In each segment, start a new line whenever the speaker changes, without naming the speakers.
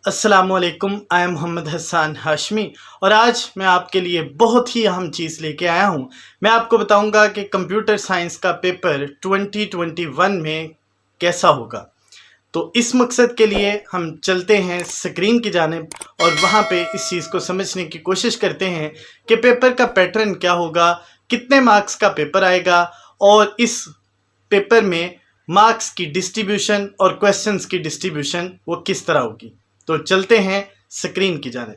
अस्सलाम वालेकुम, I am Mohammad Hasan Hashmi और आज मैं आपके लिए बहुत ही अहम चीज़ लेके आया हूँ। मैं आपको बताऊँगा कि कंप्यूटर साइंस का पेपर 2021 में कैसा होगा। तो इस मकसद के लिए हम चलते हैं स्क्रीन की जानिब और वहाँ पे इस चीज़ को समझने की कोशिश करते हैं कि पेपर का पैटर्न क्या होगा, कितने मार्क्स का पेपर आएगा और इस पेपर में मार्क्स की डिस्ट्रीब्यूशन और क्वेश्चंस की डिस्ट्रीब्यूशन वो किस तरह होगी। तो चलते हैं स्क्रीन की जानिब।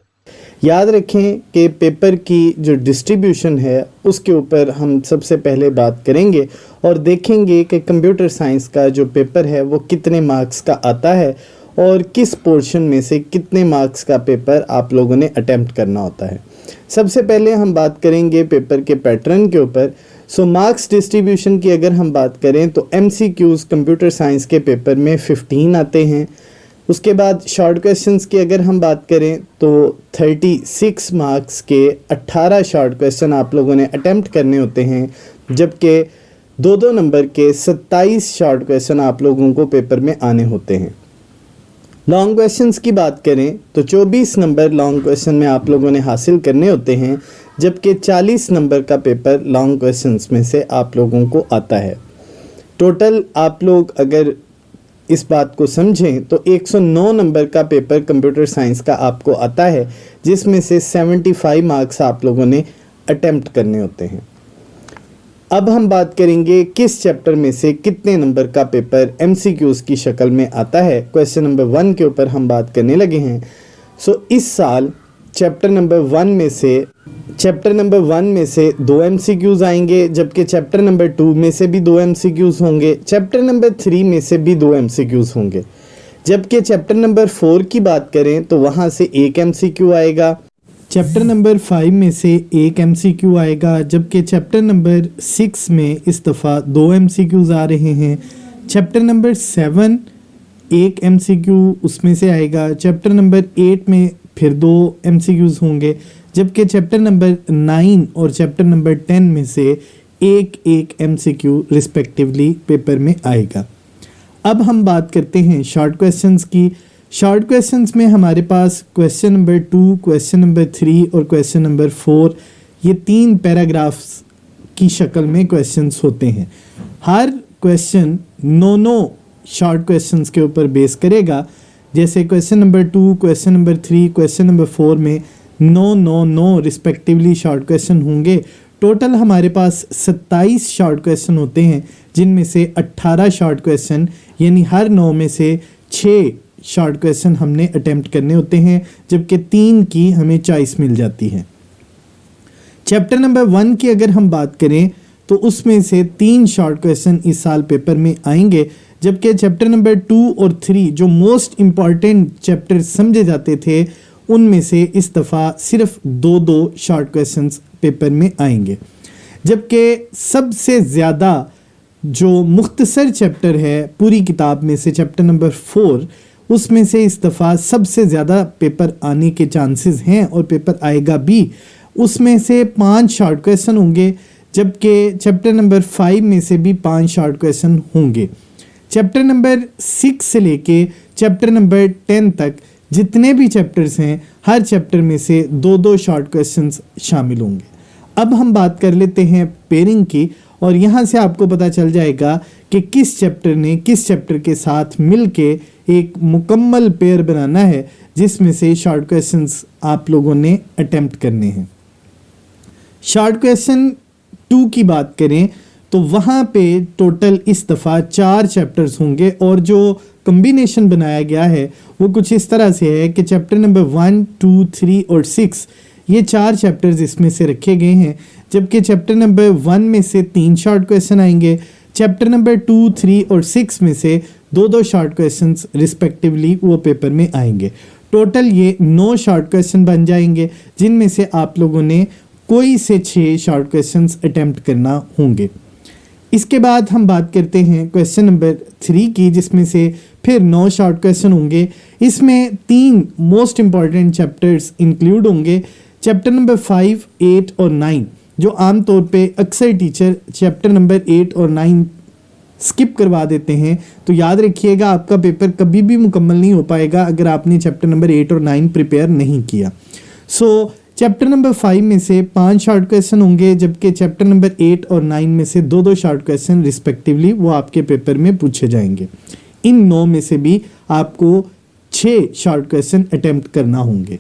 याद रखें कि पेपर की जो डिस्ट्रीब्यूशन है उसके ऊपर हम सबसे पहले बात करेंगे और देखेंगे कि कंप्यूटर साइंस का जो पेपर है वो कितने मार्क्स का आता है और किस पोर्शन में से कितने मार्क्स का पेपर आप लोगों ने अटेम्प्ट करना होता है। सबसे पहले हम बात करेंगे पेपर के पैटर्न के ऊपर। मार्क्स डिस्ट्रीब्यूशन की अगर हम बात करें तो MCQs कंप्यूटर साइंस के पेपर में 15 आते हैं। उसके बाद शॉर्ट क्वेश्चंस की अगर हम बात करें तो 36 मार्क्स के 18 शॉर्ट क्वेश्चन आप लोगों ने अटेम्प्ट करने होते हैं, जबकि 2-2 नंबर के 27 शॉर्ट क्वेश्चन आप लोगों को पेपर में आने होते हैं। लॉन्ग क्वेश्चंस की बात करें तो 24 नंबर लॉन्ग क्वेश्चन में आप लोगों ने हासिल करने होते हैं, जबकि 40 नंबर का पेपर लॉन्ग क्वेश्चंस में से आप लोगों को आता है। टोटल आप लोग अगर इस बात को समझें तो 109 नंबर का पेपर कंप्यूटर साइंस का आपको आता है, जिसमें से 75 मार्क्स आप लोगों ने अटेम्प्ट करने होते हैं। अब हम बात करेंगे किस चैप्टर में से कितने नंबर का पेपर MCQs की शक्ल में आता है। क्वेश्चन नंबर 1 के ऊपर हम बात करने लगे हैं। इस साल चैप्टर नंबर 1 में से 2 MCQs आएंगे, जबकि चैप्टर नंबर 2 में से भी 2 MCQs होंगे। चैप्टर नंबर 3 में से भी 2 MCQs होंगे, जबकि चैप्टर नंबर 4 की बात करें तो वहाँ से 1 MCQ आएगा। चैप्टर नंबर 5 में से 1 MCQ आएगा, जबकि चैप्टर नंबर 6 में इस दफ़ा 2 MCQs आ रहे हैं। चैप्टर नंबर 7 1 MCQ उसमें से आएगा। चैप्टर नंबर 8 में फिर 2 MCQs होंगे, जबकि चैप्टर नंबर 9 और चैप्टर नंबर 10 में से 1 MCQ रिस्पेक्टिवली पेपर में आएगा। अब हम बात करते हैं शॉर्ट क्वेश्चंस की। शॉर्ट क्वेश्चंस में हमारे पास क्वेश्चन नंबर 2, क्वेश्चन नंबर 3 और क्वेश्चन नंबर 4 ये 3 पैराग्राफ्स की शक्ल में क्वेश्चंस होते हैं। हर क्वेश्चन 9 शॉर्ट क्वेश्चंस के ऊपर बेस करेगा। जैसे question number 2, question number 3, question number 4 में 9 रिस्पेक्टिवली शॉर्ट क्वेश्चन होंगे। टोटल हमारे पास 27 शॉर्ट क्वेश्चन होते हैं, जिनमें से 18 शॉर्ट क्वेश्चन यानी हर 9 में से 6 शॉर्ट क्वेश्चन हमने अटेम्प्ट करने होते हैं, जबकि 3 की हमें चॉइस मिल जाती है। चैप्टर नंबर 1 की अगर हम बात करें तो उसमें से 3 शॉर्ट क्वेश्चन इस साल पेपर में आएंगे, जबकि चैप्टर नंबर 2 और 3 जो मोस्ट इम्पॉर्टेंट चैप्टर समझे जाते थे उनमें से इस दफ़ा सिर्फ 2 शॉर्ट क्वेश्चंस पेपर में आएंगे। जबकि सबसे ज़्यादा जो मुख्तसर चैप्टर है पूरी किताब में से चैप्टर नंबर 4, उसमें से इस दफ़ा सबसे ज़्यादा पेपर आने के चांसेस हैं और पेपर आएगा भी। उसमें से 5 शॉर्ट क्वेश्चन होंगे, जबकि चैप्टर नंबर 5 में से भी 5 शॉर्ट क्वेश्चन होंगे। चैप्टर नंबर 6 से लेके चैप्टर नंबर 10 तक जितने भी चैप्टर्स हैं हर चैप्टर में से 2 शॉर्ट क्वेश्चंस शामिल होंगे। अब हम बात कर लेते हैं पेयरिंग की और यहाँ से आपको पता चल जाएगा कि किस चैप्टर ने किस चैप्टर के साथ मिलके एक मुकम्मल पेयर बनाना है, जिसमें से शॉर्ट क्वेश्चंस आप लोगों ने अटेम्प्ट करने हैं। शॉर्ट क्वेश्चन 2 की बात करें तो वहाँ पे टोटल इस दफ़ा 4 चैप्टर्स होंगे और जो कम्बिनेशन बनाया गया है वो कुछ इस तरह से है कि चैप्टर नंबर 1, 2, 3 और 6 ये 4 चैप्टर्स इसमें से रखे गए हैं, जबकि चैप्टर नंबर 1 में से 3 शॉर्ट क्वेश्चन आएंगे। चैप्टर नंबर 2, 3 और 6 में से 2 शॉर्ट क्वेश्चंस रिस्पेक्टिवली वो पेपर में आएंगे। टोटल ये 9 शॉर्ट क्वेश्चन बन जाएंगे, जिनमें से आप लोगों ने कोई से 6 शॉर्ट क्वेश्चंस अटेम्प्ट करना होंगे। इसके बाद हम बात करते हैं क्वेश्चन नंबर 3 की, जिसमें से फिर 9 शॉर्ट क्वेश्चन होंगे। इसमें 3 मोस्ट इम्पॉर्टेंट चैप्टर्स इंक्लूड होंगे, चैप्टर नंबर 5, 8 और 9, जो आम तौर पे अक्सर टीचर चैप्टर नंबर 8 और 9 स्किप करवा देते हैं तो याद रखिएगा आपका पेपर कभी भी मुकम्मल नहीं हो पाएगा अगर आपने चैप्टर नंबर 8 और 9 प्रिपेयर नहीं किया। सो चैप्टर नंबर 5 में से 5 शॉर्ट क्वेश्चन होंगे, जबकि चैप्टर नंबर 8 और 9 में से 2-2 शॉर्ट क्वेश्चन रिस्पेक्टिवली वो आपके पेपर में पूछे जाएंगे। इन 9 में से भी आपको 6 शॉर्ट क्वेश्चन अटेम्प्ट करना होंगे।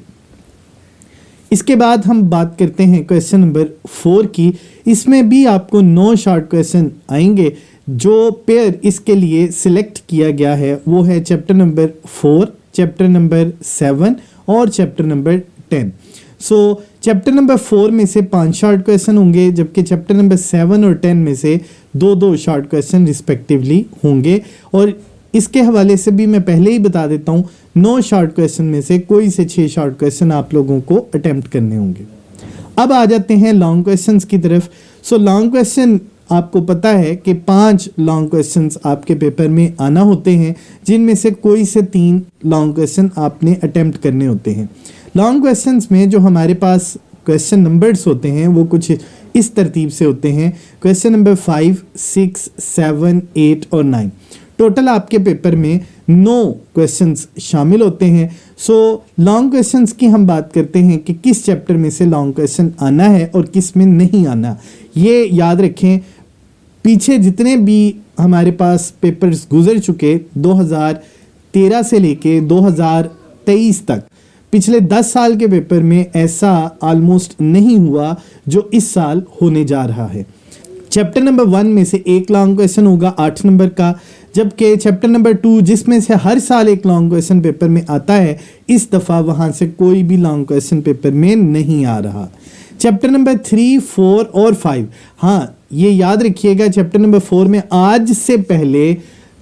इसके बाद हम बात करते हैं क्वेश्चन नंबर 4 की। इसमें भी आपको 9 शॉर्ट क्वेश्चन आएंगे। जो पेयर इसके लिए सिलेक्ट किया गया है वो है चैप्टर नंबर 4, चैप्टर नंबर 7 और चैप्टर नंबर 10। सो चैप्टर नंबर 4 में से 5 शॉर्ट क्वेश्चन होंगे, जबकि चैप्टर नंबर 7 और 10 में से 2-2 शॉर्ट क्वेश्चन रिस्पेक्टिवली होंगे। और इसके हवाले से भी मैं पहले ही बता देता हूँ, 9 शॉर्ट क्वेश्चन में से कोई से 6 शॉर्ट क्वेश्चन आप लोगों को अटेम्प्ट करने होंगे। अब आ जाते हैं लॉन्ग क्वेश्चंस की तरफ। सो लॉन्ग क्वेश्चन आपको पता है कि 5 लॉन्ग क्वेश्चंस आपके पेपर में आना होते हैं, जिनमें से कोई से 3 लॉन्ग क्वेश्चन आपने अटेम्प्ट करने होते हैं। लॉन्ग क्वेश्चंस में जो हमारे पास क्वेश्चन नंबर्स होते हैं वो कुछ इस तरतीब से होते हैं, क्वेश्चन नंबर 5, 6, 7, 8 और 9। टोटल आपके पेपर में 9 क्वेश्चंस शामिल होते हैं। सो लॉन्ग क्वेश्चंस की हम बात करते हैं कि किस चैप्टर में से लॉन्ग क्वेश्चन आना है और किस में नहीं आना। ये याद रखें, पीछे जितने भी हमारे पास पेपर्स गुजर चुके 2013 से लेके 2023 तक, पिछले 10 साल के पेपर में ऐसा ऑलमोस्ट नहीं हुआ जो इस साल होने जा रहा है। चैप्टर नंबर 1 में से एक लॉन्ग क्वेश्चन होगा 8 नंबर का, जबकि चैप्टर नंबर 2 जिसमें से हर साल एक लॉन्ग क्वेश्चन पेपर में आता है, इस दफ़ा वहाँ से कोई भी लॉन्ग क्वेश्चन पेपर में नहीं आ रहा। चैप्टर नंबर 3, 4 और 5, हाँ ये याद रखिएगा, चैप्टर नंबर 4 में आज से पहले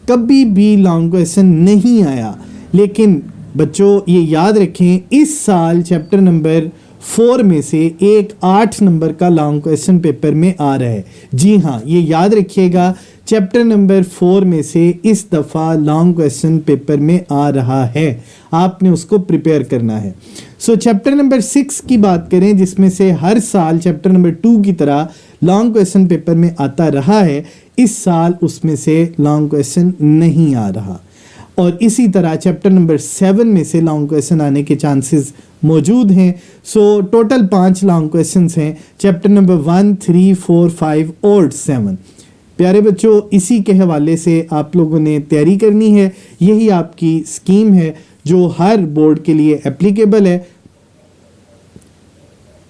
कभी भी लॉन्ग क्वेश्चन नहीं आया। लेकिन बच्चों ये याद रखें, इस साल चैप्टर नंबर 4 में से एक 8 नंबर का लॉन्ग क्वेश्चन पेपर में आ रहा है। जी हाँ, ये याद रखिएगा, चैप्टर नंबर 4 में से इस दफ़ा लॉन्ग क्वेश्चन पेपर में आ रहा है, आपने उसको प्रिपेयर करना है। सो चैप्टर नंबर 6 की बात करें, जिसमें से हर साल चैप्टर नंबर 2 की तरह लॉन्ग क्वेश्चन पेपर में आता रहा है, इस साल उसमें से लॉन्ग क्वेश्चन नहीं आ रहा। और इसी तरह चैप्टर नंबर 7 में से लॉन्ग क्वेश्चन आने के चांसेस मौजूद हैं। सो टोटल 5 लॉन्ग क्वेश्चंस हैं, चैप्टर नंबर 1, 3, 4, 5 और 7। प्यारे बच्चों, इसी के हवाले से आप लोगों ने तैयारी करनी है। यही आपकी स्कीम है जो हर बोर्ड के लिए एप्लीकेबल है।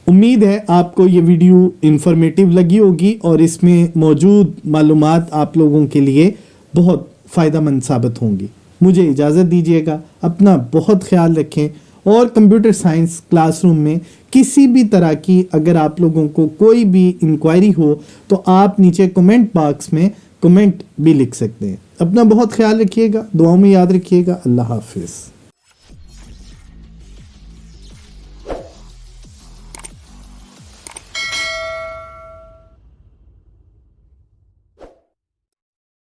उम्मीद है आपको ये वीडियो इन्फॉर्मेटिव लगी होगी और इसमें मौजूद मालूमात आप लोगों के लिए बहुत फ़ायदेमंद साबित होंगी। मुझे इजाज़त दीजिएगा, अपना बहुत ख्याल रखें और कंप्यूटर साइंस क्लासरूम में किसी भी तरह की अगर आप लोगों को कोई भी इंक्वायरी हो तो आप नीचे कमेंट बॉक्स में कमेंट भी लिख सकते हैं। अपना बहुत ख्याल रखिएगा, दुआओं में याद रखिएगा। अल्लाह हाफिज़।